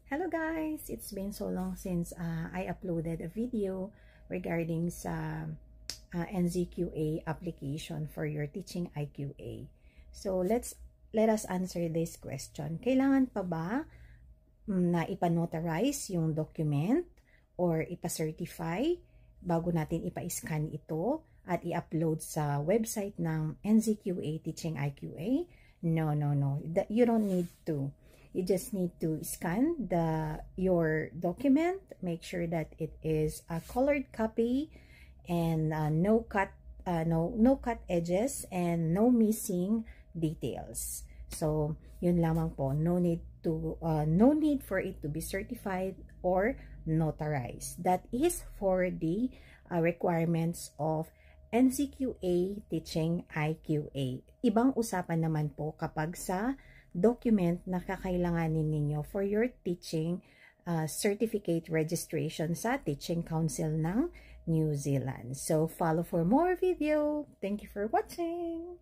Hello guys! It's been so long since I uploaded a video regarding sa NZQA application for your teaching IQA. So let us answer this question. Kailangan pa ba na ipa-notarize yung document or ipa-certify bago natin ipa-scan ito at i-upload sa website ng NZQA Teaching IQA? No. You don't need to. You just need to scan your document, make sure that it is a colored copy and no cut edges and no missing details. So yun lamang po. No need for it to be certified or notarized. That is for the requirements of NZQA Teaching IQA. Ibang usapan naman po kapag sa document na kakailanganin ninyo for your teaching certificate registration sa Teaching Council ng New Zealand. So, follow for more video. Thank you for watching.